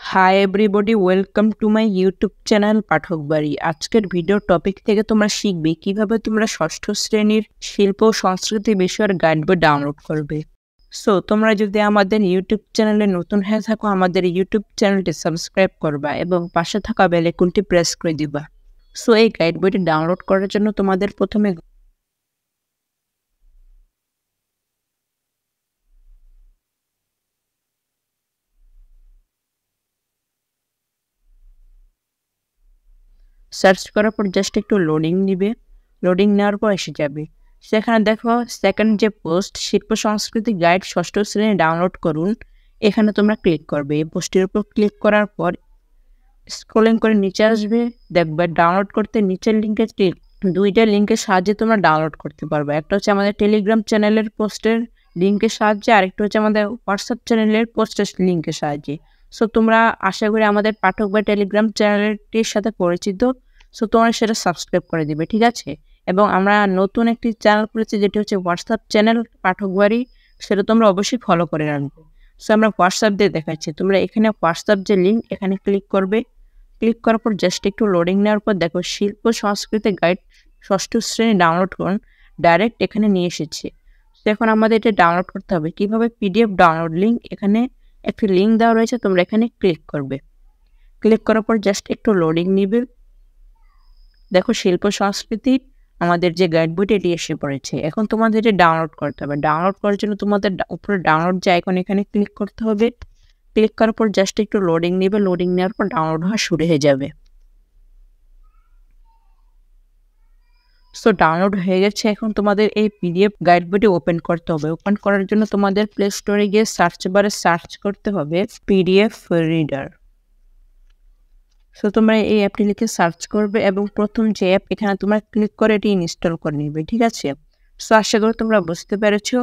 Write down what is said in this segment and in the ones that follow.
High everybody, welcome to my YouTube channel Pathak Bari. আজকের video topic থেকে তোমরা শিখবে কিভাবে তোমরা ষষ্ঠ শ্রেণীর শিল্প ও সংস্কৃতি বিষয়ের গাইড বই ডাউনলোড করবে। সো তোমরা যদি আমাদের ইউটিউব চ্যানেলে নতুন হয়ে থাকো, আমাদের ইউটিউব চ্যানেলটি সাবস্ক্রাইব করবা এবং পাশে থাকা বেল আইকনটি প্রেস করে দিবা। সো এই গাইড বইটি ডাউনলোড করার জন্য তোমাদের প্রথমে সার্চ করার পর জাস্ট একটু লোডিং নিবে। লোডিং নেওয়ার পর এসে যাবে, সেখানে দেখো সেকেন্ড যে পোস্ট শিল্প সংস্কৃতি গাইড ষষ্ঠ শ্রেণী ডাউনলোড করুন, এখানে তোমরা ক্লিক করবে। এই পোস্টের উপর ক্লিক করার পর স্ক্রলিং করে নিচে আসবে, দেখবে ডাউনলোড করতে নিচের লিঙ্কে ক্লিক। দুইটা লিঙ্কের সাহায্যে তোমরা ডাউনলোড করতে পারবে। একটা হচ্ছে আমাদের টেলিগ্রাম চ্যানেলের পোস্টের লিঙ্কের সাহায্যে, আরেকটা হচ্ছে আমাদের হোয়াটসঅ্যাপ চ্যানেলের পোস্টের লিঙ্কের সাহায্যে। সো তোমরা আশা করি আমাদের পাঠক বা টেলিগ্রাম চ্যানেলটির সাথে পরিচিত। সো তোমরা সেটা সাবস্ক্রাইব করে দিবে, ঠিক আছে। এবং আমরা নতুন একটি চ্যানেল খুলেছি যেটি হচ্ছে হোয়াটসঅ্যাপ চ্যানেল পাঠক বাড়ি, সেটা তোমরা অবশ্যই ফলো করে রাখবে। সো আমরা হোয়াটসঅ্যাপ দিয়ে দেখাচ্ছি, তোমরা এখানে হোয়াটসঅ্যাপ যে লিঙ্ক এখানে ক্লিক করবে। ক্লিক করার পর জাস্ট একটু লোডিং নেওয়ার পর দেখো শিল্প সংস্কৃতি গাইড ষষ্ঠ শ্রেণী ডাউনলোড করুন, ডাইরেক্ট এখানে নিয়ে এসেছে। তো এখন আমাদের এটা ডাউনলোড করতে হবে কিভাবে, পিডিএফ ডাউনলোড লিঙ্ক, এখানে একটি লিঙ্ক দেওয়া রয়েছে, তোমরা এখানে ক্লিক করবে। ক্লিক করার পর জাস্ট একটু লোডিং নিবে। দেখো শিল্প সংস্কৃতি আমাদের যে গাইড বইটি এটি এসে পড়েছে। এখন তোমাদের এটা ডাউনলোড করতে হবে। ডাউনলোড করার জন্য তোমাদের উপরে ডাউনলোড যে আইকন এখানে ক্লিক করতে হবে। ক্লিক করার পর জাস্ট একটু লোডিং নেবে। লোডিং নেওয়ার পর ডাউনলোড হওয়া শুরু হয়ে যাবে। সো ডাউনলোড হয়ে গেছে। এখন তোমাদের এই পিডিএফ গাইড বইটি ওপেন করতে হবে। ওপেন করার জন্য তোমাদের প্লে স্টোরে গিয়ে সার্চ বারে সার্চ করতে হবে পিডিএফ রিডার। সো তোমরা এই অ্যাপটি লিখে সার্চ করবে এবং প্রথম যে অ্যাপ এখানে তোমরা ক্লিক করে এটি ইনস্টল করে নিবে, ঠিক আছে। সো আশা করি তোমরা বুঝতে পেরেছো।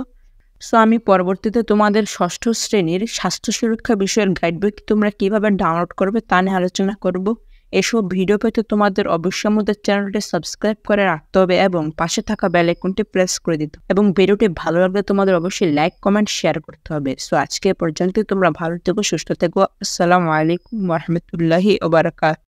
সো আমি পরবর্তীতে তোমাদের ষষ্ঠ শ্রেণীর স্বাস্থ্য সুরক্ষা বিষয়ের গাইড বই তোমরা কিভাবে ডাউনলোড করবে তা নিয়ে আলোচনা করব। এসব ভিডিও পেতে তোমাদের অবশ্যই আমাদের চ্যানেলটি সাবস্ক্রাইব করে রাখতে হবে এবং পাশে থাকা বেল আইকনটি প্রেস করে দিতে হবে। এবং ভিডিওটি ভালো লাগলে তোমাদের অবশ্যই লাইক, কমেন্ট, শেয়ার করতে হবে। সো আজকে পর্যন্ত তোমরা ভালো থেকো, সুস্থ থেকো। আসসালামু আলাইকুম ওয়া রাহমাতুল্লাহি ওয়া বারাকাতুহু।